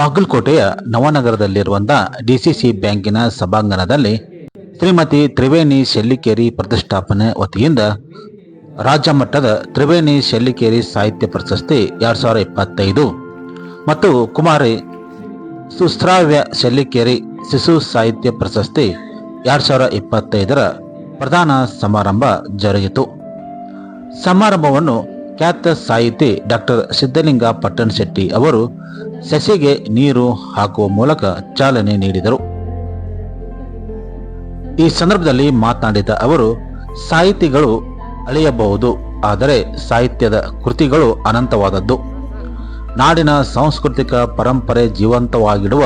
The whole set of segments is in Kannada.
ಬಾಗಲಕೋಟೆಯ ನವನಗರದಲ್ಲಿರುವಂತಹ ಡಿಸಿಸಿ ಬ್ಯಾಂಕಿನ ಸಭಾಂಗಣದಲ್ಲಿ ಶ್ರೀಮತಿ ತ್ರಿವೇಣಿ ಶೆಲ್ಲಿಕೇರಿ ಪ್ರತಿಷ್ಠಾಪನೆ ವತಿಯಿಂದ ರಾಜ್ಯ ಮಟ್ಟದ ತ್ರಿವೇಣಿ ಶೆಲ್ಲಿಕೇರಿ ಸಾಹಿತ್ಯ ಪ್ರಶಸ್ತಿ 2025 ಮತ್ತು ಕುಮಾರಿ ಸುಶ್ರಾವ್ಯ ಶೆಲ್ಲಿಕೇರಿ ಶಿಶು ಸಾಹಿತ್ಯ ಪ್ರಶಸ್ತಿ 2025ರ ಪ್ರಧಾನ ಸಮಾರಂಭ ಜರುಗಿತು. ಸಮಾರಂಭವನ್ನು ಖ್ಯಾತ ಸಾಹಿತಿ ಡಾಕ್ಟರ್ ಸಿದ್ದಲಿಂಗ ಪಟ್ಟಣಶೆಟ್ಟಿ ಅವರು ಸಸಿಗೆ ನೀರು ಹಾಕುವ ಮೂಲಕ ಚಾಲನೆ ನೀಡಿದರು. ಈ ಸಂದರ್ಭದಲ್ಲಿ ಮಾತನಾಡಿದ ಅವರು, ಸಾಹಿತಿಗಳು ಅಳೆಯಬಹುದು, ಆದರೆ ಸಾಹಿತ್ಯದ ಕೃತಿಗಳು ಅನಂತವಾದದ್ದು. ನಾಡಿನ ಸಾಂಸ್ಕೃತಿಕ ಪರಂಪರೆ ಜೀವಂತವಾಗಿಡುವ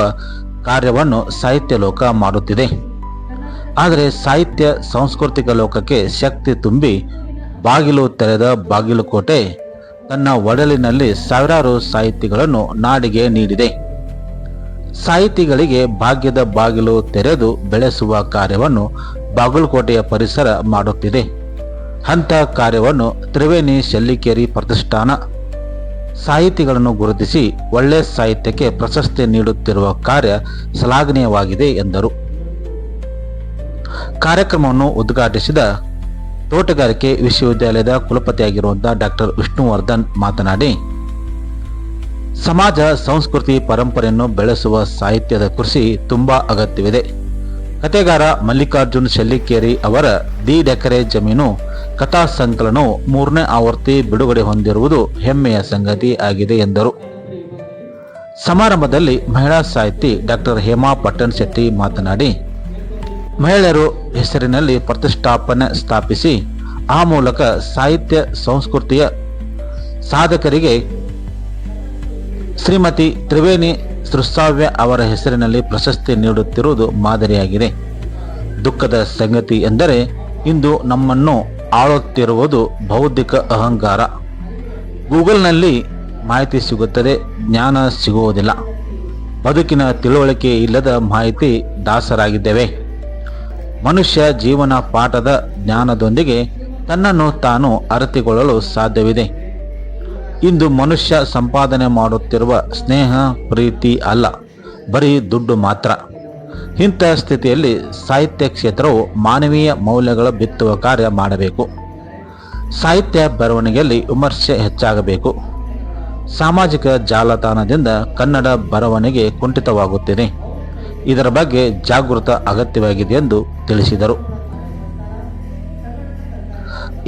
ಕಾರ್ಯವನ್ನು ಸಾಹಿತ್ಯ ಲೋಕ ಮಾಡುತ್ತಿದೆ. ಆದರೆ ಸಾಹಿತ್ಯ ಸಾಂಸ್ಕೃತಿಕ ಲೋಕಕ್ಕೆ ಶಕ್ತಿ ತುಂಬಿ ಬಾಗಿಲು ತೆರೆದ ಬಾಗಲಕೋಟೆ ತನ್ನ ಒಡಲಿನಲ್ಲಿ ಸಾವಿರಾರು ಸಾಹಿತಿಗಳನ್ನು ನಾಡಿಗೆ ನೀಡಿದೆ. ಸಾಹಿತಿಗಳಿಗೆ ಭಾಗ್ಯದ ಬಾಗಿಲು ತೆರೆದು ಬೆಳೆಸುವ ಕಾರ್ಯವನ್ನು ಬಾಗಲಕೋಟೆಯ ಪರಿಸರ ಮಾಡುತ್ತಿದೆ. ಅಂಥ ಕಾರ್ಯವನ್ನು ತ್ರಿವೇಣಿ ಶೆಲ್ಲಿಕೇರಿ ಪ್ರತಿಷ್ಠಾನ ಸಾಹಿತಿಗಳನ್ನು ಗುರುತಿಸಿ ಒಳ್ಳೆ ಸಾಹಿತ್ಯಕ್ಕೆ ಪ್ರಶಸ್ತಿ ನೀಡುತ್ತಿರುವ ಕಾರ್ಯ ಶ್ಲಾಘನೀಯವಾಗಿದೆ ಎಂದರು. ಕಾರ್ಯಕ್ರಮವನ್ನು ಉದ್ಘಾಟಿಸಿದ ತೋಟಗಾರಿಕೆ ವಿಶ್ವವಿದ್ಯಾಲಯದ ಕುಲಪತಿಯಾಗಿರುವಂತಹ ಡಾಕ್ಟರ್ ವಿಷ್ಣುವರ್ಧನ್ ಮಾತನಾಡಿ, ಸಮಾಜ ಸಂಸ್ಕೃತಿ ಪರಂಪರೆಯನ್ನು ಬೆಳೆಸುವ ಸಾಹಿತ್ಯದ ಕೃಷಿ ತುಂಬಾ ಅಗತ್ಯವಿದೆ. ಕಥೆಗಾರ ಮಲ್ಲಿಕಾರ್ಜುನ್ ಶೆಲ್ಲಿಕೇರಿ ಅವರ 1.5 ಎಕರೆ ಜಮೀನು ಕಥಾ ಸಂಕಲನವು 3ನೇ ಆವೃತ್ತಿ ಬಿಡುಗಡೆ ಹೊಂದಿರುವುದು ಹೆಮ್ಮೆಯ ಸಂಗತಿ ಆಗಿದೆ ಎಂದರು. ಸಮಾರಂಭದಲ್ಲಿ ಮಹಿಳಾ ಸಾಹಿತಿ ಡಾಕ್ಟರ್ ಹೇಮಾ ಪಟ್ಟಣಶೆಟ್ಟಿ ಮಾತನಾಡಿ, ಮಹಿಳೆಯರು ಹೆಸರಿನಲ್ಲಿ ಪ್ರತಿಷ್ಠಾಪನೆ ಸ್ಥಾಪಿಸಿ ಆ ಮೂಲಕ ಸಾಹಿತ್ಯ ಸಂಸ್ಕೃತಿಯ ಸಾಧಕರಿಗೆ ಶ್ರೀಮತಿ ತ್ರಿವೇಣಿ ಸುಶ್ರಾವ್ಯ ಅವರ ಹೆಸರಿನಲ್ಲಿ ಪ್ರಶಸ್ತಿ ನೀಡುತ್ತಿರುವುದು ಮಾದರಿಯಾಗಿದೆ. ದುಃಖದ ಸಂಗತಿ ಎಂದರೆ ಇಂದು ನಮ್ಮನ್ನು ಆಳುತ್ತಿರುವುದು ಬೌದ್ಧಿಕ ಅಹಂಕಾರ. ಗೂಗಲ್ನಲ್ಲಿ ಮಾಹಿತಿ ಸಿಗುತ್ತದೆ, ಜ್ಞಾನ ಸಿಗುವುದಿಲ್ಲ. ಬದುಕಿನ ತಿಳುವಳಿಕೆ ಇಲ್ಲದ ಮಾಹಿತಿ ದಾಸರಾಗಿದ್ದೇವೆ. ಮನುಷ್ಯ ಜೀವನ ಪಾಠದ ಜ್ಞಾನದೊಂದಿಗೆ ತನ್ನನ್ನು ತಾನು ಅರಿತುಕೊಳ್ಳಲು ಸಾಧ್ಯವಿದೆ. ಇಂದು ಮನುಷ್ಯ ಸಂಪಾದನೆ ಮಾಡುತ್ತಿರುವ ಸ್ನೇಹ ಪ್ರೀತಿ ಅಲ್ಲ, ಬರೀ ದುಡ್ಡು ಮಾತ್ರ. ಇಂಥ ಸ್ಥಿತಿಯಲ್ಲಿ ಸಾಹಿತ್ಯ ಕ್ಷೇತ್ರವು ಮಾನವೀಯ ಮೌಲ್ಯಗಳ ಬಿತ್ತುವ ಕಾರ್ಯ ಮಾಡಬೇಕು. ಸಾಹಿತ್ಯ ಬರವಣಿಗೆಯಲ್ಲಿ ವಿಮರ್ಶೆ ಹೆಚ್ಚಾಗಬೇಕು. ಸಾಮಾಜಿಕ ಜಾಲತಾಣದಿಂದ ಕನ್ನಡ ಬರವಣಿಗೆ ಕುಂಠಿತವಾಗುತ್ತಿದೆ. ಇದರ ಬಗ್ಗೆ ಜಾಗೃತ ಅಗತ್ಯವಾಗಿದೆ ಎಂದು ತಿಳಿಸಿದರು.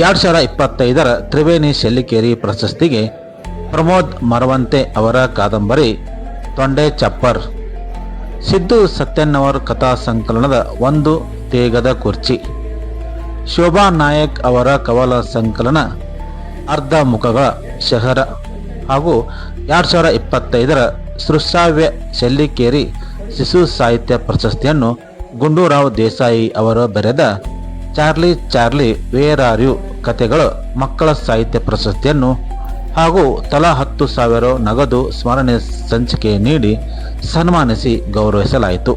2025ರ ತ್ರಿವೇಣಿ ಶೆಲ್ಲಿಕೇರಿ ಪ್ರಶಸ್ತಿಗೆ ಪ್ರಮೋದ್ ಮರವಂತೆ ಅವರ ಕಾದಂಬರಿ ತೊಂಡೆ ಚಪ್ಪರ್, ಸಿದ್ದು ಸತ್ಯನ್ನವರ್ ಕಥಾ ಸಂಕಲನದ ಒಂದು ತೇಗದ ಕುರ್ಚಿ, ಶೋಭಾ ನಾಯಕ್ ಅವರ ಕವಲ ಸಂಕಲನ ಅರ್ಧ ಮುಖಗಳ ಶಹರ ಹಾಗೂ 2025ರ ಸುಶ್ರಾವ್ಯ ಶೆಲ್ಲಿಕೇರಿ ಶಿಶು ಸಾಹಿತ್ಯ ಪ್ರಶಸ್ತಿಯನ್ನು ಗುಂಡೂರಾವ್ ದೇಸಾಯಿ ಅವರು ಬರೆದ Charlie Charlie where are you ಕಥೆಗಳು ಮಕ್ಕಳ ಸಾಹಿತ್ಯ ಪ್ರಶಸ್ತಿಯನ್ನು ಹಾಗೂ ತಲಾ 10,000 ನಗದು ಸ್ಮರಣೆ ಸಂಚಿಕೆ ನೀಡಿ ಸನ್ಮಾನಿಸಿ ಗೌರವಿಸಲಾಯಿತು.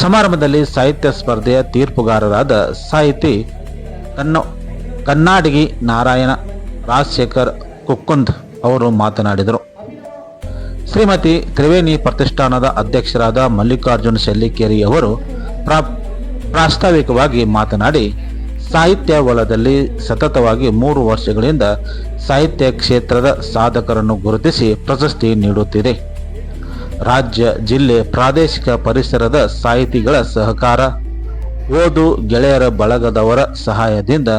ಸಮಾರಂಭದಲ್ಲಿ ಸಾಹಿತ್ಯ ಸ್ಪರ್ಧೆಯ ತೀರ್ಪುಗಾರರಾದ ಸಾಹಿತಿ ಕನ್ನಾಡಿಗಿ ನಾರಾಯಣ ರಾಜಶೇಖರ್ ಕುಕ್ಕುಂದ್ ಅವರು ಮಾತನಾಡಿದರು. ಶ್ರೀಮತಿ ತ್ರಿವೇಣಿ ಪ್ರತಿಷ್ಠಾನದ ಅಧ್ಯಕ್ಷರಾದ ಮಲ್ಲಿಕಾರ್ಜುನ್ ಶೆಲ್ಲಿಕೇರಿ ಅವರು ಪ್ರಾಸ್ತಾವಿಕವಾಗಿ ಮಾತನಾಡಿ, ಸಾಹಿತ್ಯ ವಲಯದಲ್ಲಿ ಸತತವಾಗಿ 3 ವರ್ಷಗಳಿಂದ ಸಾಹಿತ್ಯ ಕ್ಷೇತ್ರದ ಸಾಧಕರನ್ನು ಗುರುತಿಸಿ ಪ್ರಶಸ್ತಿ ನೀಡುತ್ತಿದೆ. ರಾಜ್ಯ, ಜಿಲ್ಲೆ, ಪ್ರಾದೇಶಿಕ ಪರಿಸರದ ಸಾಹಿತಿಗಳ ಸಹಕಾರ, ಓದು ಗೆಳೆಯರ ಬಳಗದವರ ಸಹಾಯದಿಂದ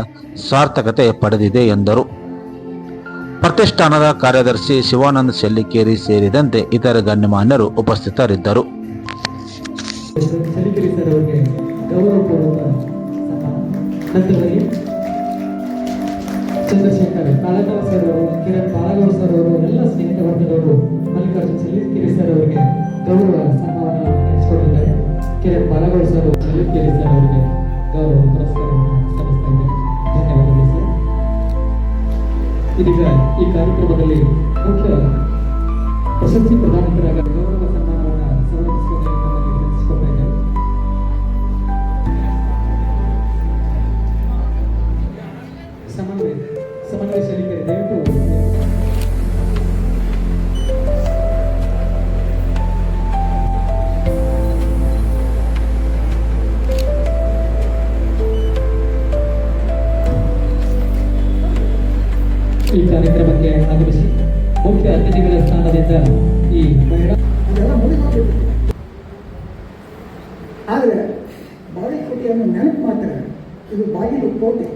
ಸಾರ್ಥಕತೆ ಪಡೆದಿದೆ ಎಂದರು. ಪ್ರತಿಷ್ಠಾನದ ಕಾರ್ಯದರ್ಶಿ ಶಿವಾನಂದ ಶೆಲ್ಲಿಕೇರಿ ಸೇರಿದಂತೆ ಇತರ ಗಣ್ಯಮಾನ್ಯರು ಉಪಸ್ಥಿತರಿದ್ದರು. ನಂತರದಲ್ಲಿ ಚಂದ್ರಶೇಖರ್ ಕಾಳಗಾವ ಸರ್ ಅವರು, ಕಿರಣ್ ಬಾಲಗೌಡ ಸರ್ ಅವರು, ಎಲ್ಲ ಸ್ನೇಹಿತ ವರ್ಗದವರು ಮಲ್ಲಿಕಾರ್ಜುನ್ ಶೆಲ್ಲಿಕೇರಿ ಸರ್ ಅವರಿಗೆ ಗೌರವ ಸನ್ಮಾನ ನಡೆಸಿಕೊಟ್ಟಿದ್ದಾರೆ. ಕಿರಣ್ ಬಾಲಗೌಡ ಸರ್ ಶೆಲ್ಲಿಕೇರಿ ಸರ್ ಅವರಿಗೆ ಗೌರವ ಪುರಸ್ಕಾರವನ್ನು ಸಲ್ಲಿಸ್ತಾ ಇದ್ದಾರೆ. ಧನ್ಯವಾದಗಳು ಸರ್. ಇದೀಗ ಈ ಕಾರ್ಯಕ್ರಮದಲ್ಲಿ ಮುಖ್ಯ ಪ್ರಶಸ್ತಿ ಪ್ರದಾನಿಕರಾದ ಗೌರವ ಸನ್ಮಾನವನ್ನು ಸಮರ್ಪಿಸಿಕೊಳ್ತಾ ಇದ್ದಾರೆ. ಸಮನ್ವಯ ಶೆಲ್ಲಿಕೇರಿ ದಯವಿಟ್ಟು ಕಾರ್ಯಕ್ರಮಕ್ಕೆ ಆಗಮಿಸಿ ಮುಖ್ಯ ಅತಿಥಿಗಳ ಸ್ಥಾನದಿಂದ ಈ ಮಹಿಳಾ ಅದೆಲ್ಲ ಮುಗಿದೋಗ್ಬಿಟ್ಟಿದೆ. ಆದರೆ ಬಾಗಲಕೋಟೆಯನ್ನು ನೆನಪು ಮಾತ್ರ ಇದು ಬಾಗಿಲು ಕೋಟೆ.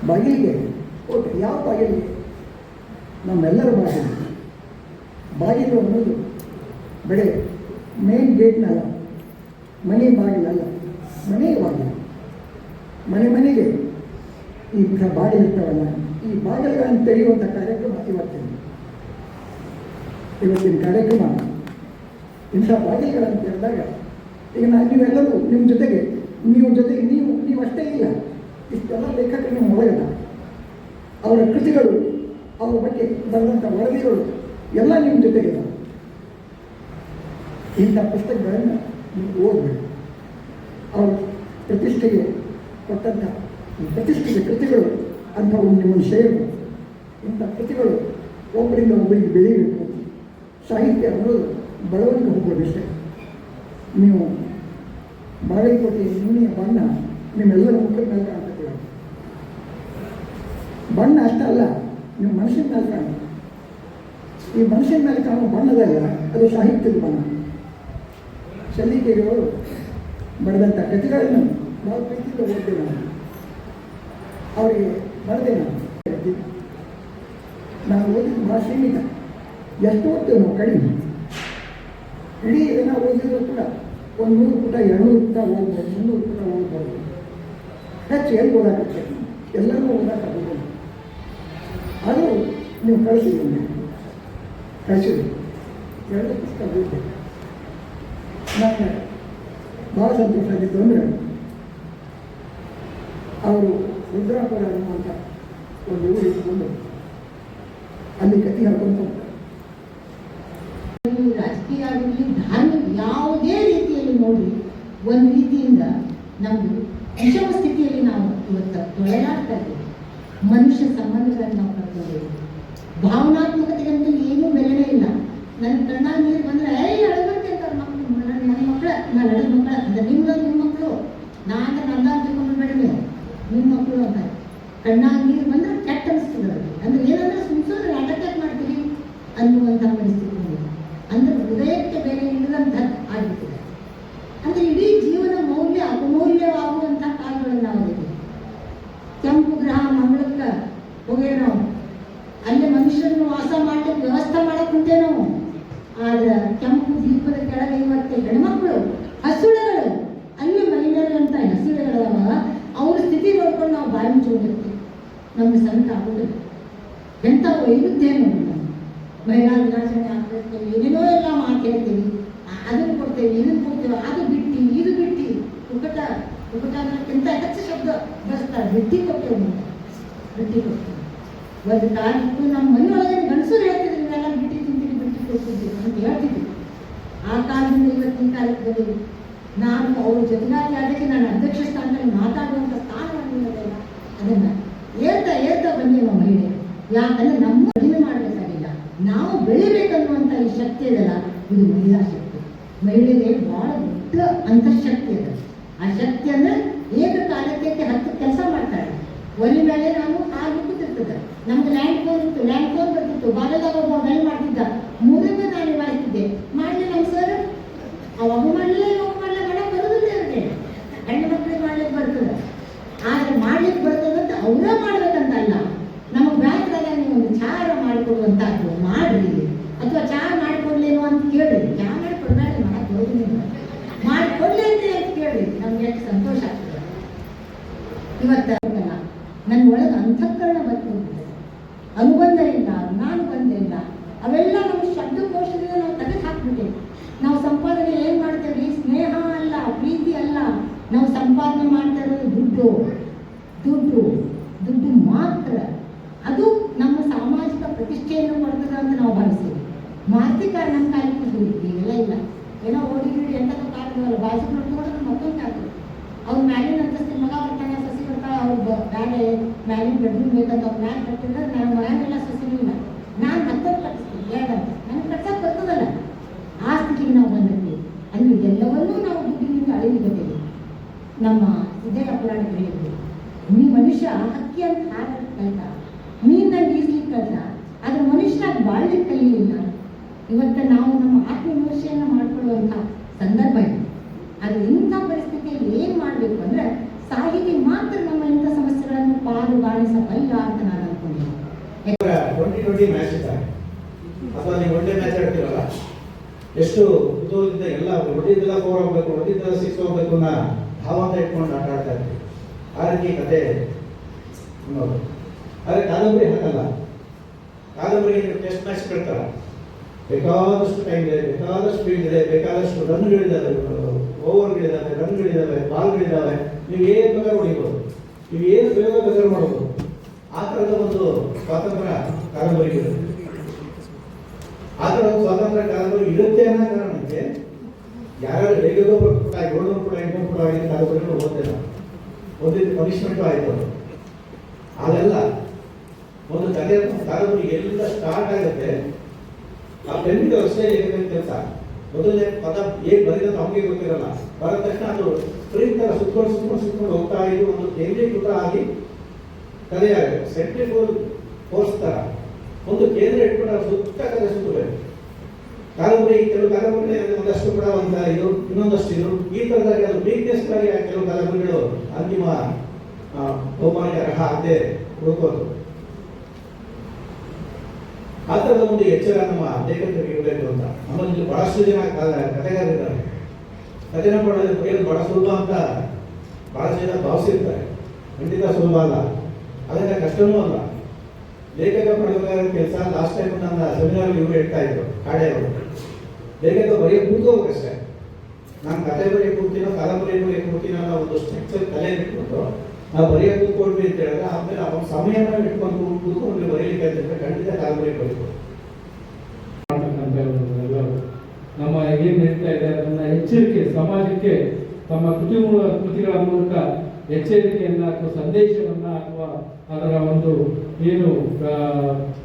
ಬಾಗಿಲಿಗೆ ಕೋಟೆ. ಯಾವ ಬಾಗಿಲಿಗೆ? ನಮ್ಮೆಲ್ಲರ ಬಾಗಿಲು. ಬಾಗಿಲು ಅನ್ನೋದು ಬರೀ ಮೇನ್ ಗೇಟ್ನಲ್ಲ, ಮನೆ ಬಾಗಿಲಲ್ಲ, ಮನೆ ಬಾಗಿಲು. ಮನೆ ಮನೆಗೆ ಈ ಬಾಗಿಲಿರ್ತಾವಲ್ಲ, ಈ ಬಾಗಿಲುಗಳನ್ನು ತೆರೆಯುವಂಥ ಕಾರ್ಯಕ್ರಮ ಇವತ್ತಿನ ಕಾರ್ಯಕ್ರಮ. ಇಂಥ ಬಾಗಿಲುಗಳನ್ನು ತೆರೆದಾಗ ಈಗ ನೀವೆಲ್ಲರೂ ನಿಮ್ಮ ಜೊತೆಗೆ ನೀವು ಅಷ್ಟೇ ಇಲ್ಲ, ಇಷ್ಟೆಲ್ಲ ಲೇಖಕರು ನಿಮ್ಮ ಒಳಗದ. ಅವರ ಕೃತಿಗಳು, ಅವರ ಬಗ್ಗೆ ಬರೆದಂಥ ವರದಿಗಳು ಎಲ್ಲ ನಿಮ್ಮ ಜೊತೆಗಿದೆ. ಇಂಥ ಪುಸ್ತಕಗಳನ್ನು ನೀವು ಓದಬೇಕು. ಅವರ ಪ್ರತಿಷ್ಠೆಗೆ ಕೊಟ್ಟಂಥ ಪ್ರತಿಷ್ಠಿತ ಕೃತಿಗಳು ಅಂಥವು ನಿಮ್ಮನ್ನು ಸೇರಬೇಕು. ಇಂಥ ಕೃತಿಗಳು ಒಬ್ಬರಿಂದ ಒಬ್ಬರಿಗೆ ಬೆಳೀಬೇಕು. ಸಾಹಿತ್ಯ ಅನ್ನೋದು ಬೆಳವಣಿಗೆ ಹೋಗೋದಷ್ಟೇ. ನೀವು ಬಾಗಲಕೋಟೆ ನುಣಿಯ ಬಣ್ಣ ನಿಮ್ಮೆಲ್ಲರ ಮುಖದ ಮೇಲೆ ಕಾಣ್ತದೆ. ಬಣ್ಣ ಅಷ್ಟಲ್ಲ, ನೀವು ಮನುಷ್ಯನ ಮೇಲೆ ಕಾಣುತ್ತೆ. ಈ ಮನುಷ್ಯನ ಮೇಲೆ ಕಾಣುವ ಬಣ್ಣದಲ್ಲ, ಅದು ಸಾಹಿತ್ಯದ ಬಣ್ಣ. ಶಲ್ಲಿಕೆಯವರು ಬರೆದಂಥ ಕಥೆಗಳನ್ನು ಭಾಳ ಪ್ರೀತಿಯಿಂದ ಓದ್ದೆ ನಾನು. ಅವರಿಗೆ ಬರೆದೆ ನಾನು ಓದಿದ್ದು ಭಾಳ ಸೀಮಿತ. ಎಷ್ಟು ಓದ್ತೇವೆ ನಾವು? ಕಡಿಮೆ. ಇಡೀ ದಿನ ಓದಿದ್ರು ಕೂಡ ಒಂದು 100 ಪುಟ 200 ಪುಟ ಓದ್ಬೋದು, 300 ಪುಟ ಓದ್ಬೋದು. ಹೆಚ್ಚು ಎಲ್ಲಿ ಓದಾಕತ್ತೆ? ಎಲ್ಲರೂ ಓದಾಕೋದು. ಅದು ನೀವು ಕಳಿಸಿದ್ದೀವಿ, ಕಳಿಸಿದ್ರಿ 2 ಪುಸ್ತಕ ಓದಿದೆ. ನಾನು ಭಾಳ ಸಂತೋಷ ಆಗಿತ್ತು ಅಂದರೆ ಅವರು ರುದ್ರಾಪುರ ಅನ್ನುವಂಥ ಒಂದು ಊರು ಇಟ್ಕೊಂಡು ಅಲ್ಲಿ ಕಥೆ ಹೇಳ್ಕೊಂತ ಹೋಗ್ತಾರೆ. ರಾಜಕೀಯ ಆಗಲಿ, ಧಾರ್ಮಿಕ ಯಾವುದೇ ರೀತಿಯಲ್ಲಿ ನೋಡಿ, ಒಂದು ರೀತಿಯಿಂದ ನಮ್ಮದು ವಿಷಮ ಸ್ಥಿತಿಯಲ್ಲಿ ನಾವು ಇವತ್ತು ತೊಳೆದಾಡ್ತಾ ಇದ್ದೇವೆ. ಮನುಷ್ಯ ಸಂಬಂಧಗಳನ್ನು ನಾವು ಕಳ್ಕೊಂಡಿದ್ದೇವೆ. ಭಾವನಾತ್ಮಕತೆಗಂತೂ ಏನೂ ಬೆಲೆನೇ ಇಲ್ಲ. ನನ್ನ ಕಣ್ಣಾಗ ನೀರು ಬಂದರೆ ಅಳಗಂತೆ ಅಂತಾರೆ ಮಕ್ಕಳು. ನನ್ನ ಮಕ್ಕಳು, ನಾನು ಅಳದ ಮಕ್ಕಳು ಅಂದರೆ ನಿಮ್ಮ ಮಕ್ಕಳು, ನಾನು ನಂದ ತಿಳ್ಕೊಂಡು ಬೇಡ, ನೀವು ನಿಮ್ಮ ಮಕ್ಕಳು ಅಂತಾರೆ. ಕಣ್ಣಾಗ ನೀರು ಬಂದರೆ ಕೆಟ್ಟ ಅನಿಸ್ತದೆ ಅವ್ರಿಗೆ. ಅಂದರೆ ಏನಂದ್ರೆ ಸುಮ್ಮನೆ ನಾಟಕ ಮಾಡ್ತೀವಿ ಅನ್ನುವಂಥ ಪರಿಸ್ಥಿತಿ ಅಂದರೆ ಹೃದಯಕ್ಕೆ ಬೆಲೆ ಇಲ್ಲದಂಥದ್ದು ಆಗಿರ್ತದೆ. ಅಂದರೆ ಇಡೀ ಜೀವನ ಮೌಲ್ಯ ಅಪಮೌಲ್ಯವಾಗುವಂಥ ಕಾಲಗಳನ್ನು ನಾವು ಇದ್ದೀವಿ. ಕೆಂಪು ಗ್ರಹ ಮಂಗಳಕ್ಕೆ ಹೋಗೇ ನಾವು, ಅಲ್ಲಿ ಮನುಷ್ಯರನ್ನು ವಾಸ ಮಾಡಲಿಕ್ಕೆ ವ್ಯವಸ್ಥೆ ಮಾಡಕ್ಕೆ ಕುಂತೇ ನಾವು. ಆದರೆ ಕೆಂಪು ದೀಪದ ಕೆಳಗೆ ಇವತ್ತು ಹೆಣ್ಮಕ್ಳು ಹಸುಳೆಗಳು, ಅಲ್ಲಿ ಮಹಿಳೆಯರಂಥ ಹಸುಳೆಗಳವ, ಅವ್ರ ಸ್ಥಿತಿ ನೋಡ್ಕೊಂಡು ನಾವು ಬಾಯಿ ಮುಚ್ಚೋದಿರ್ತೀವಿ. ನಮ್ಗೆ ಸಂತ ಆಗೋದಿಲ್ಲ. ಎಂಥ ವೈರುಧ್ಯ ನೋಡಿ. ಮಹಿಳಾ ದಿನಾಚರಣೆ ಆಗ್ತಿರ್ತೇವೆ, ಏನೇನೋ ಎಲ್ಲ ಮಾತು ಹೇಳ್ತೀವಿ, ಅದನ್ನು ಕೊಡ್ತೇವೆ, ಇದನ್ನು ಕೊಡ್ತೇವೆ, ಅದು ಬಿಟ್ಟು ಇದು ಬಿಟ್ಟು ಉಪಟ ಅನ್ನೋಕ್ಕಿಂತ ಹೆಚ್ಚು ಶಬ್ದ ಬಳಸ್ತಾರೆ. ಬಿಟ್ಟಿ ಕೊಟ್ಟೇವೆ ಒಂದು ಕಾಲ ಇತ್ತು. ನಮ್ಮ ಮನೆಯೊಳಗೆ ಗಂಡಸರು ಹೇಳ್ತಿದ್ರು, ಇವೆಲ್ಲ ಬಿಟ್ಟಿ ತಿಂತೀವಿ, ಬಿಟ್ಟಿ ಕೊಡ್ತಿದ್ವಿ ಅಂತ ಹೇಳ್ತಿದ್ವಿ. ಆ ಕಾಲದಿಂದ ಇವತ್ತಿನ ಕಾಲಕ್ಕೆ ಬಂದಿದೆ. ನಾನು ಅವ್ರ ಜೊತೆಗಾತಿ ಆದಕ್ಕೆ ನಾನು ಅಧ್ಯಕ್ಷ ಸ್ಥಾನದಲ್ಲಿ ಮಾತಾಡುವಂಥ ಸ್ಥಾನವಾಗಿಲ್ಲ. ಅದನ್ನು ಹೇಳ್ತಾ ಬಂದೇವ ಮಹಿಳೆ. ಯಾಕಂದ್ರೆ ನಮ್ಮ ಕಡಿಮೆ ಮಾಡಬೇಕಾಗಿಲ್ಲ, ನಾವು ಬೆಳಿಬೇಕನ್ನುವಂಥ ಈ ಶಕ್ತಿ ಇದಲ್ಲ, ಇದು ಮಹಿಳಾ ಶಕ್ತಿ. ಮಹಿಳೆಗೆ ಭಾಳ ದೊಡ್ಡ ಅಂತಃಶಕ್ತಿ ಅದ. ಆ ಶಕ್ತಿ ಅಂದರೆ ಏಕಕಾಲಕ್ಕೆ 10 ಕೆಲಸ ಮಾಡ್ತಾಳೆ. ಒಲಿ ಮೇಲೆ ನಾನು ಹಾಗೆ ಕೂತಿರ್ತದೆ. ನಮ್ಗೆ ಲ್ಯಾಂಡ್ ಫೋನ್ ಬರ್ತಿತ್ತು. ಬಾಲ್ಯದಾಗ ಒಬ್ಬ ಮೊಬೈಲ್ ಮಾಡ್ತಿದ್ದ, 3 ನಾನು ನಿಭಾಯಿಸ್ತಿದ್ದೆ. ಮಾಡಲಿ ನಮ್ಮ ಸರ್, ಅವಾಗ ಮಾಡಲಿಲ್ಲ, ಇವಾಗ ಮಾಡಲಿಲ್ಲ, ಮಾಡಕ್ಕೆ ಬರೋದಿಲ್ಲ ಅವ್ರಿಗೆ. ಹೆಣ್ಣು ಮಕ್ಕಳಿಗೆ ಮಾಡ್ಲಿಕ್ಕೆ ಬರ್ತದೆ. ಆದರೆ ಮಾಡ್ಲಿಕ್ಕೆ ಬರ್ತದಂತ ಅವರೇ ಮಾಡ್ಬೇಕಂತಲ್ಲ. ನಮಗೆ ಬ್ಯಾಂಕ್ದಾಗ ನೀವು ಒಂದು ಚಾರ ಮಾಡಿಕೊಡುವಂಥದ್ದು ಮಾಡ್ರಿ, ಅಥವಾ ಚಹಾ ಮಾಡಿಕೊಡ್ಲೇನೋ ಅಂತ ಕೇಳಿ. ಚಹಾ ಮಾಡಿಕೊಡ್ಬೇಡಿ, ಮಾಡಕ್ಕೆ ಹೋಗಿ ಮಾಡಿಕೊಡ್ಲಿ ಅಂತ ಕೇಳಿ, ನಮ್ಗೆ ಎಷ್ಟು ಸಂತೋಷ ಆಗ್ತದೆ. ಇವತ್ತು ನನ್ನ ಒಳಗೆ ಅಂತಃಕರಣ ಬರ್ತಿರ್ತದೆ. ಅನುಬಂಧ ಇಲ್ಲ, ನಾನು ಬಂದಿಲ್ಲ, ಅವೆಲ್ಲ ನಮ್ಮ ಶಬ್ದಕೋಶದಿಂದ ನಾವು ತೆಗೆದು ಹಾಕ್ಬಿಟ್ಟೇವೆ. ನಾವು ಸಂಪಾದನೆ ಏನು ಮಾಡ್ತೇವೆ? ಸ್ನೇಹ ಅಲ್ಲ, ಪ್ರೀತಿ ಅಲ್ಲ. ನಾವು ಸಂಪಾದನೆ ಮಾಡ್ತಾ ಇರೋದು ದುಡ್ಡು ಮಾತ್ರ. ಅದು ನಮ್ಮ ಸಾಮಾಜಿಕ ಪ್ರತಿಷ್ಠೆಯನ್ನು ಕೊಡ್ತದೆ ಅಂತ ನಾವು ಭಾವಿಸ್ತೀವಿ. ಮಾರ್ತಿಕಾರ ನಮ್ಮ ಕಾಲಿಗೆ ಕೂತ್ಕೊಂಡಿದ್ವಿ, ಇವೆಲ್ಲ ಇಲ್ಲ. ಏನೋ ಓಡಿ ಎಂಥದ್ದು ಕಾಲದಲ್ಲ, ಬಾಜು ನೋಡ್ಕೊಂಡು ಮತ್ತೊಂದು ಕಾಲದ ಅವ್ರ ಮ್ಯಾಲಿನ ಅಂತಸ್ತಿನ ಮಗ ಬರ್ತಾನೆ, ಸಸಿ ಬರ್ತಾಳೆ, ಅವ್ರ ಬ್ಯಾಲೆ ಮ್ಯಾಲಿನ ಬೆಡ್ರೂಮ್ ಬೇಕಂತ ಅವ್ರು ಮ್ಯಾಲೆ ಕಟ್ಟಿದ್ರೆ ನನ್ನ ಮನೆಯೆಲ್ಲ ಸಸಿನೂ ಇಲ್ಲ. ನಾನು ಮತ್ತೊಂದು ಕಟ್ಟಿಸ್ತೀನಿ 2 ಅಂತ ನನಗೆ ಕಟ್ಸಕ್ಕೆ ಬರ್ತದಲ್ಲ. ಆ ಸ್ಥಿತಿಗೆ ನಾವು ಬಂದಿರ್ತೀವಿ. ಅಲ್ಲಿ ಎಲ್ಲವನ್ನೂ ನಾವು ದುಡ್ಡಿನಿಂದ ಅಳಿಲಿಗತ್ತೇವೆ. ನಮ್ಮ ಇದೇ ಪುರಾಣಿಕರು ಹೇಳಿದ್ರು, ನೀ ಮನುಷ್ಯ ಹಕ್ಕಿ ಅಂತ ಹಾಗೆ ಕಲಿತ, ಮೀನ ಕಲಿತಲ್ಲ, ಅದು ಮನುಷ್ಯನಾಗಿ ಬಾಳ್ಲಿಕ್ಕೆ ಕಲಿಲಿಲ್ಲ. ಇವತ್ತು ನಾವು ನಮ್ಮ ಆತ್ಮವಿಮರ್ಶೆಯನ್ನು ಮಾಡಿಕೊಳ್ಳುವಂಥ ಸಂದರ್ಭ ಇದೆ. ಅದು ಇಂಥ ಪರಿಸ್ಥಿತಿಯಲ್ಲಿ ಏನು ಮಾಡಬೇಕು ಅಂದರೆ ಸಾಹಿತಿ ಮಾತ್ರ ನಮ್ಮ ಇಂಥ ಸಮಸ್ಯೆಗಳನ್ನು ಪಾಲುಗಾಣಿಸಬಲ್ಲ ಅಂತ ನಾನು ಅನ್ಕೊಂಡಿದ್ದೀನಿ. 2020 ಮ್ಯಾಚ್ ಇದ್ದಾಗ ಅಥವಾ ನೀವು ಒಳ್ಳೆ ಮ್ಯಾಚ್ ಆಡ್ತೀರಲ್ಲ, ಎಷ್ಟು ಕುತೂಹಲದಿಂದ ಎಲ್ಲ ಹೊಡೆದಿದ್ದೆಲ್ಲ 4 ಹೋಗ್ಬೇಕು, ಹೊಡೆದಿದ್ದೆಲ್ಲ 6 ಹೋಗ್ಬೇಕು ಅನ್ನೋ ಭಾವಂತ ಇಟ್ಕೊಂಡು ಆಟ ಆಡ್ತಾ ಇರ್ತೀವಿ. ಆ ರೀತಿ ಕತೆ ಅನ್ನೋದು. ಆದರೆ ಕಾದಂಬರಿ ಹಾಕಲ್ಲ. ಕಾದಂಬರಿ ಟೆಸ್ಟ್ ಮ್ಯಾಚ್ ಕೇಳ್ತಾರ, ಬೇಕಾದಷ್ಟು ಟೈಮ್ ಇದೆ, ಬೇಕಾದಷ್ಟು ಫೀಲ್ಡ್ ಇದೆ, ಬೇಕಾದಷ್ಟು ರನ್ಗಳಿದ್ದಾವೆ, ಓವರ್ಗಳಿದ್ದಾವೆ, ರನ್ಗಳಿದ್ದಾವೆ, ಬಾಲ್ಗಳಿದ್ದಾವೆ. ನೀವು ಏನು ಬೇಕಾದ್ರೂ ಹೊಡಿಬೋದು, ನೀವು ಏನು ಪ್ರಯೋಗ ಬೇಕಾದ್ರೂ ಮಾಡ್ಬೋದು. ಆ ಥರದ ಒಂದು ಸ್ವಾತಂತ್ರ್ಯ ಕಾದಂಬರಿಗಳು, ಆ ಥರದ ಒಂದು ಸ್ವಾತಂತ್ರ್ಯ ಕಾದಂಬರಿ ಇರುತ್ತೆ ಅನ್ನೋ ಕಾರಣಕ್ಕೆ ಯಾರು ಹೇಗೋ ಪುಟ 700 ಪುಟ 800 ಪುಟ ಆಗಿದ್ದ ಕಾದಂಬರಿಗಳು ಓದ್ತಿಲ್ಲ. ಓದಿದ್ದು ಪನಿಷ್ಮೆಂಟು ಆಯಿತು. ಅದೆಲ್ಲ ಒಂದು ಕಥೆ ಕಾದಂಬರಿ ಎಲ್ಲ ಸ್ಟಾರ್ಟ್ ಆಗುತ್ತೆ. ಆ ಪೆನ್ನಿಗೆ ಅಷ್ಟೇ ಹೇಗೆ ಕೆಲಸ. ಮೊದಲನೇ ಪದ ಹೇಗೆ ಬರೀದಂತ ಅವನಿಗೆ ಗೊತ್ತಿರಲ್ಲ. ಬರದ ತಕ್ಷಣ ಅದು ಸ್ಪ್ರಿಂಗ್ ಥರ ಸುತ್ಕೊಂಡು ಹೋಗ್ತಾ ಇದ್ದು ಒಂದು ಕೇಂದ್ರೀಕೃತ ಆಗಿ ಕಥೆ ಆಗುತ್ತೆ. ಸೆಂಟ್ರಿಫ್ಯೂಗಲ್ ಫೋರ್ಸ್ ಥರ ಒಂದು ಕೇಂದ್ರ ಇಟ್ಕೊಂಡು ಸುತ್ತ ಕಥೆ ಸುತ್ತಬೇಕು. ಕಾದಂಬರಿ ಕೆಲವು ಕಾದಂಬರಿ ಒಂದಷ್ಟು ಕೂಡ ಇದು ಇನ್ನೊಂದಷ್ಟು ಇದು ಈ ಥರದಾಗಿ ಅದು ವೀಕ್ನೆಸ್ಗಾಗಿ ಕೆಲವು ಕಾದಂಬರಿಗಳು ಅಂತಿಮ ಬಹುಮಾನಿಕ ಅರ್ಹ ಆಗದೆ ಹುಡುಕೋದು. ಆ ಥರದ ಒಂದು ಎಚ್ಚರ ನಮ್ಮ ಲೇಖಕರಿಗೆ ಇರಬೇಕು ಅಂತ. ನಮ್ಮಲ್ಲಿ ಬಹಳಷ್ಟು ಜನ ಕಥೆಗಾರಿದ್ದಾರೆ. ಕಥೆನ ಪಡೆಯೋದು ಬಹಳ ಸುಲಭ ಅಂತ ಬಹಳಷ್ಟು ಜನ ಭಾವಿಸಿರ್ತಾರೆ. ಖಂಡಿತ ಸುಲಭ ಅಲ್ಲ, ಅದರಿಂದ ಕಷ್ಟನೂ ಅಲ್ಲ. ಲೇಖಕ ಪಡೆಯಬೇಕಾದ ಕೆಲಸ ಲಾಸ್ಟ್ ಟೈಮ್ ನನ್ನ ಸೆಮಿನಾರ್ ಇವರು ಹೇಳ್ತಾ ಇದ್ರು, ಕಾಡೆ ಅವರು. ಲೇಖಕ ಬರೆಯ ಕೂತ್ಕೋಬೇಕಷ್ಟೇ. ನಾನು ಕಥೆ ಬರೆಯ ಕೂರ್ತೀನೋ ಕಾದಂಬರಿ ಬರೆಯ ಕೂರ್ತೀನೋ ಅನ್ನೋ ಒಂದು ಸ್ಟ್ರಕ್ಚರ್ ತಲೆ ಇಟ್ಕೊಂಡು ನಾವು ಬರೆಯ ಕೂತ್ಕೊಳ್ವಿ ಅಂತ ಹೇಳಿದ್ರೆ ಆಮೇಲೆ ಅವನ ಸಮಯನ ಇಟ್ಕೊಂಡು ಕೂತ್ಕೊಂಡು ಬರೀಲಿಕ್ಕೆ ಅಂತ ಖಂಡಿತ ಕಾದಂಬರಿ ಬರೀಬೇಕು. ನಮ್ಮ ಏನ್ ನಡೀತಾ ಇದೆ ಅದನ್ನ ಎಚ್ಚರಿಕೆ ಸಮಾಜಕ್ಕೆ ತಮ್ಮ ಕೃತಿಗಳ ಮೂಲಕ ಎಚ್ಚರಿಕೆಯನ್ನ ಅಥವಾ ಸಂದೇಶವನ್ನ ಅಥವಾ ಅದರ ಒಂದು ಏನು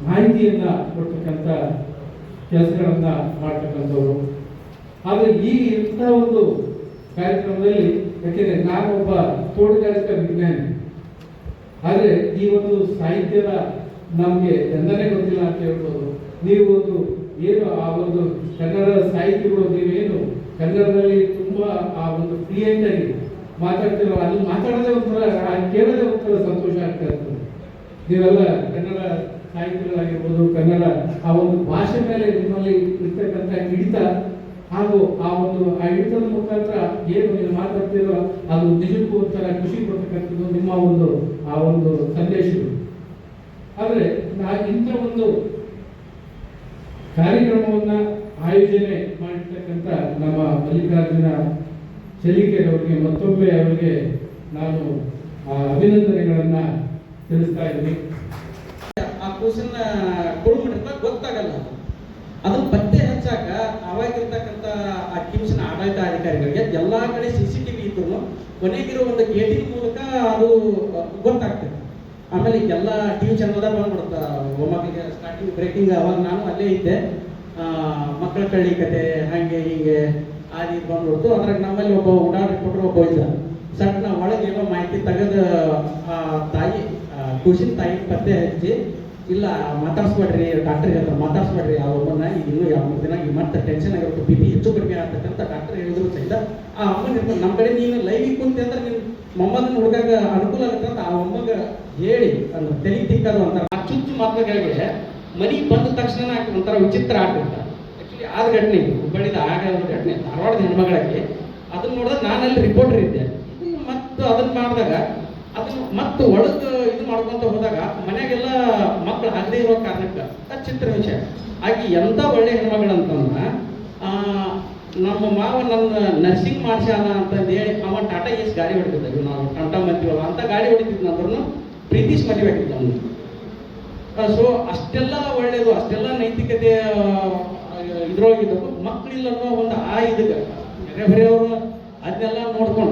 ಮಾಹಿತಿಯನ್ನ ಕೊಡ್ತಕ್ಕಂಥ ಕೆಲಸಗಳನ್ನ ಮಾಡ್ತಕ್ಕಂಥವ್ರು. ಆದರೆ ಈಗ ಇಂಥ ಒಂದು ಕಾರ್ಯಕ್ರಮದಲ್ಲಿ, ಯಾಕೆಂದ್ರೆ ನಾನು ಒಬ್ಬ ತೋಟಗಾರಿಕಾ ವಿಜ್ಞಾನಿ, ಆದರೆ ಈ ಒಂದು ಸಾಹಿತ್ಯದ ನಮಗೆ ಎಂದನೇ ಗೊತ್ತಿಲ್ಲ ಅಂತ ಹೇಳ್ಬೋದು. ನೀವು ಒಂದು ಏನು ಆ ಒಂದು ಕನ್ನಡ ಸಾಹಿತ್ಯಗಳು ನೀವೇನು ಕನ್ನಡದಲ್ಲಿ ತುಂಬಾ ಆ ಒಂದು ಫ್ಲೂಯೆಂಟ್ ಆಗಿ ಮಾತಾಡ್ತಿರೋ, ಅದು ಮಾತಾಡೋದೇ ಒಂಥರ, ಕೇಳೋದೇ ಒಂಥರ ಸಂತೋಷ ಆಗ್ತಾ ಇರ್ತದೆ. ನೀವೆಲ್ಲ ಕನ್ನಡ ಸಾಹಿತ್ಯಗಳಾಗಿರ್ಬೋದು, ಕನ್ನಡ ಆ ಒಂದು ಭಾಷೆ ಮೇಲೆ ನಿಮ್ಮಲ್ಲಿ ಇರ್ತಕ್ಕಂಥ ಹಿಡಿತ ಹಾಗೂ ಆ ಹಿಡಿತದ ಮುಖಾಂತರ ಏನು ನೀವು ಮಾತಾಡ್ತಿರೋ ಅದು ನಿಜಕ್ಕೂ ಒಂಥರ ಖುಷಿ ಕೊಡ್ತಕ್ಕಂಥದ್ದು ನಿಮ್ಮ ಆ ಒಂದು ಸಂದೇಶಗಳು. ಆದರೆ ಇಂಥ ಒಂದು ಕಾರ್ಯಕ್ರಮವನ್ನ ಆಯೋಜನೆ ಮಾಡಿರ್ತಕ್ಕಂಥ ನಮ್ಮ ಮಲ್ಲಿಕಾರ್ಜುನ ಚೆಲ್ಲಿಕೆರೆ ಅವರಿಗೆ ಮತ್ತೊಮ್ಮೆ ಅವರಿಗೆ ನಾನು ಅಭಿನಂದನೆಗಳನ್ನ ತಿಳಿಸ್ತಾ ಇದ್ದೀನಿ. ಆ ಕೂಸನ್ನ ಕುರುಮಿಡಿತ ಗೊತ್ತಾಗಲ್ಲ. ಅದನ್ನ ಪತ್ತೆ ಹಚ್ಚಾಕ ಅವಾಗಿರ್ತಕ್ಕಂಥ ಆ ಕಿಮ್ಸ್ನ ಆಡಳಿತಾಧಿಕಾರಿಗಳಿಗೆ ಎಲ್ಲಾ ಕಡೆ CCTV ಇದ್ರು ಕೊನೆಗಿರೋ ಒಂದು ಗೇಟಿನ ಮೂಲಕ ಅದು ಗೊತ್ತಾಗ್ತದೆ. ಆಮೇಲೆ ಎಲ್ಲ TV ಚಾನಲ್ದಾಗ ಬಂದ್ಬಿಡುತ್ತ ಒಮ್ಮಕ್ಳಿಗೆ ಸ್ಟಾರ್ಟಿಂಗ್ ಬ್ರೇಕಿಂಗ್. ಅವಾಗ ನಾನು ಅಲ್ಲೇ ಇದ್ದೆ. ಮಕ್ಕಳ ಕಳ್ಳಿ ಕತೆ ಹಾಗೆ ಹೀಗೆ ಆದಿ ಬಂದ್ಬಿಡ್ತು. ಅದ್ರಾಗ ನಮ್ಮಲ್ಲಿ ಒಬ್ಬ ಉಡಾಳ್ ರಿಪೋರ್ಟರ್ ಒಬ್ಬ ಇದ್ದ. ಸಣ್ಣ ಒಳಗೆ ಏನೋ ಮಾಹಿತಿ ತೆಗೆದು ತಾಯಿ ಖುಷಿನ ತಾಯಿ ಪತ್ತೆ ಹಚ್ಚಿ, ಇಲ್ಲ ಮಾತಾಡ್ಸ್ಬೇಡ್ರಿ, ಡಾಕ್ಟರ್ ಹೇಳ್ತಾರೆ ಮಾತಾಡ್ಸ್ಬೇಡ್ರಿ ಆ ಅಮ್ಮನ್ನ, ಈಗ ಇನ್ನೂ 2-3 ದಿನ ಈಗ ಮತ್ತೆ ಟೆನ್ಷನ್ ಆಗಿರುತ್ತೆ, BP ಹೆಚ್ಚು ಕಡಿಮೆ ಆಗ್ತಕ್ಕಂಥ ಡಾಕ್ಟರ್ ಹೇಳಿದ್ರು ಸಹಿತ ಆ ಅಮ್ಮನ ಇರ್ತಾರೆ. ನಮ್ಮ ಕಡೆ ನೀನು ಲೈವ್ ಕುಂತೆ ಅಂದ್ರೆ ನಿನ್ನ ಮೊಮ್ಮದನ್ನ ಹುಡುಗಾಗ ಅನುಕೂಲ ಆಗುತ್ತೆ ಅಂತ ಆ ಅಮ್ಮಗ ಹೇಳಿ ಅಂದ್ರೆ ತಲೆ ತಿಕ್ಕದು ಅಂತಾರೆ. ಆ ಚುಚ್ಚು ಮಾತುಗಳಿಗೆ ಮನೆಗೆ ಬಂದ ತಕ್ಷಣ ಒಂಥರ ವಿಚಿತ್ರ ಆಗ್ತಿರ್ತಾರೆ. ಆ್ಯಕ್ಚುಲಿ ಆದ ಘಟನೆ ಇದು, ಹುಬ್ಬಳ್ಳಿದ ಆಗ ಒಂದು ಘಟನೆ, ಧಾರವಾಡದ ಹೆಣ್ಮಗಳಾಗಿ. ಅದನ್ನ ನೋಡಿದ್ರೆ ನಾನಲ್ಲಿ ರಿಪೋರ್ಟರ್ ಇದ್ದೆ. ಮತ್ತು ಅದನ್ನ ಮಾಡಿದಾಗ ಅದನ್ನ ಮತ್ತೆ ಒಳಗೆ ಇದು ಮಾಡ್ಕೊಂತ ಹೋದಾಗ ಮನೆಗೆಲ್ಲ ಮಕ್ಕಳು ಆಗದೆ ಇರೋ ಕಾರಣಕ್ಕೆ ಅದು ಚಿತ್ರ ವಿಷಯ ಆಗಿ ಎಂಥ ಒಳ್ಳೆ ಹೆಣ್ಮಗಳಂತಂದ್ರೆ ನಮ್ಮ ಮಾವ ನನ್ನ ನರ್ಸಿಂಗ್ ಮಾಡ್ಸ್ಯಾನ ಅಂತಂದು ಹೇಳಿ ಅವ ಟಾಟಾ ಏಸ್ ಗಾಡಿ ಹೊಡಿತಿದ್ದ. ನಾವು ಟಂಟಾ ಮಂತೀವಲ್ಲ ಅಂತ ಗಾಡಿ ಹೊಡಿತಿದ್ನ ಅಂದ್ರೂ ಪ್ರೀತಿಸ್ ಮದುವೆಯಾಗಿತ್ತು ಅವನು. ಸೊ ಅಷ್ಟೆಲ್ಲ ಒಳ್ಳೇದು, ಅಷ್ಟೆಲ್ಲ ನೈತಿಕತೆ ಇದ್ರೊಳಗಿದ್ದು ಮಕ್ಕಳಿಲ್ಲ ಅನ್ನೋ ಒಂದು ಇದಕ್ಕೆ ನೆರೆಹೊರೆಯವರು ಅದನ್ನೆಲ್ಲ ನೋಡ್ಕೊಂಡು